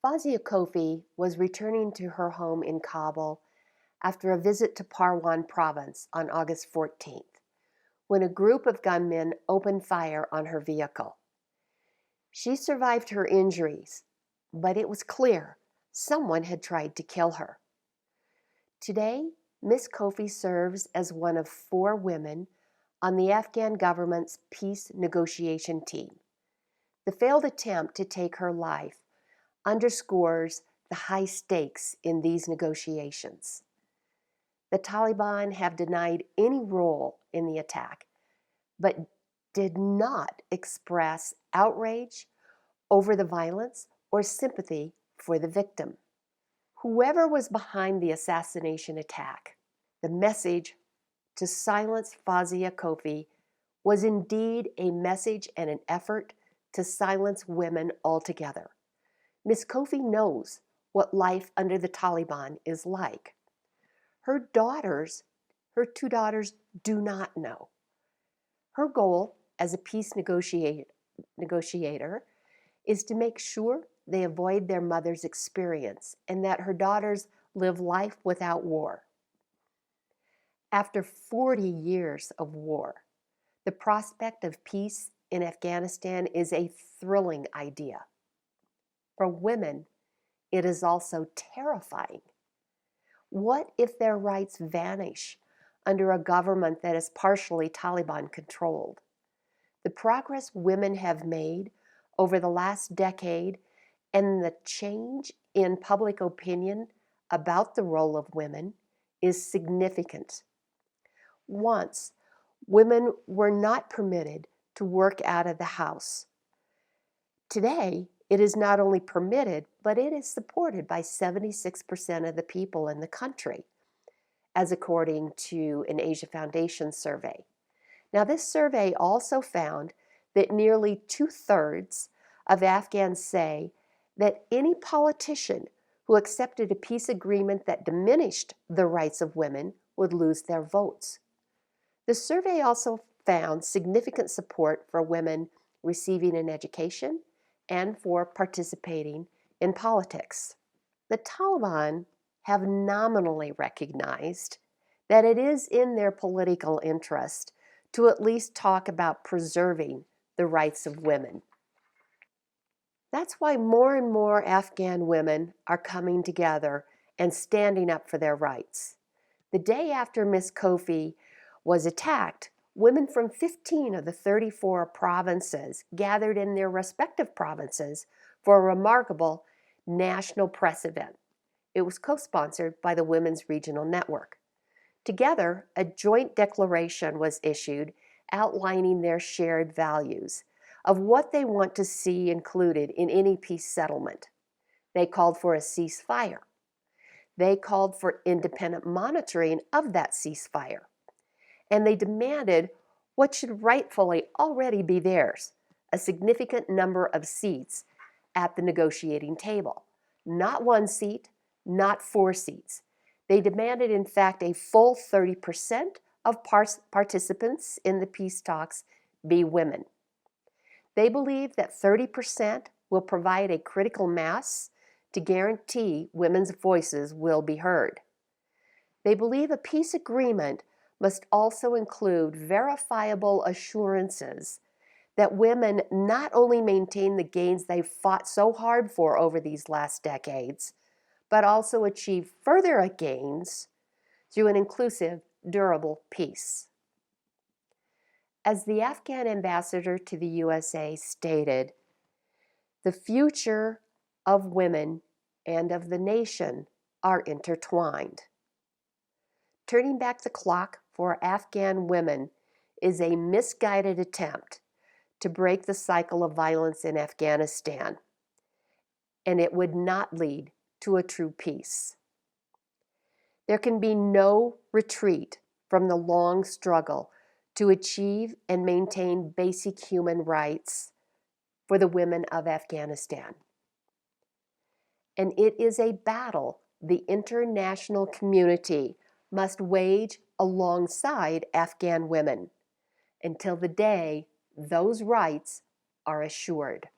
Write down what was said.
Fawzia Kofi was returning to her home in Kabul after a visit to Parwan province on August 14th, when a group of gunmen opened fire on her vehicle. She survived her injuries, but it was clear someone had tried to kill her. Today, Miss Kofi serves as one of 4 women on the Afghan government's peace negotiation team. The failed attempt to take her life underscores the high stakes in these negotiations. The Taliban have denied any role in the attack, but did not express outrage over the violence or sympathy for the victim. Whoever was behind the assassination attack, the message to silence Fawzia Kofi was indeed a message and an effort to silence women altogether. Miss Kofi knows what life under the Taliban is like. Her 2 daughters, do not know. Her goal as a peace negotiator is to make sure they avoid their mother's experience and that her daughters live life without war. After 40 years of war, the prospect of peace in Afghanistan is a thrilling idea. For women, it is also terrifying. What if their rights vanish under a government that is partially Taliban controlled? The progress women have made over the last decade and the change in public opinion about the role of women is significant. Once, women were not permitted to work out of the house. Today, it is not only permitted, but it is supported by 76% of the people in the country, as according to an Asia Foundation survey. Now, this survey also found that nearly 2/3 of Afghans say that any politician who accepted a peace agreement that diminished the rights of women would lose their votes. The survey also found significant support for women receiving an education and for participating in politics. The Taliban have nominally recognized that it is in their political interest to at least talk about preserving the rights of women. That's why more and more Afghan women are coming together and standing up for their rights. The day after Miss Kofi was attacked, women from 15 of the 34 provinces gathered in their respective provinces for a remarkable national press event. It was co-sponsored by the Women's Regional Network. Together, a joint declaration was issued outlining their shared values of what they want to see included in any peace settlement. They called for a ceasefire. They called for independent monitoring of that ceasefire. And they demanded what should rightfully already be theirs, a significant number of seats at the negotiating table. Not 1 seat, not 4 seats. They demanded, in fact, a full 30% of participants in the peace talks be women. They believe that 30% will provide a critical mass to guarantee women's voices will be heard. They believe a peace agreement must also include verifiable assurances that women not only maintain the gains they've fought so hard for over these last decades, but also achieve further gains through an inclusive, durable peace. As the Afghan ambassador to the USA stated, the future of women and of the nation are intertwined. Turning back the clock for Afghan women is a misguided attempt to break the cycle of violence in Afghanistan, and it would not lead to a true peace. There can be no retreat from the long struggle to achieve and maintain basic human rights for the women of Afghanistan. And it is a battle the international community must wage alongside Afghan women until the day those rights are assured.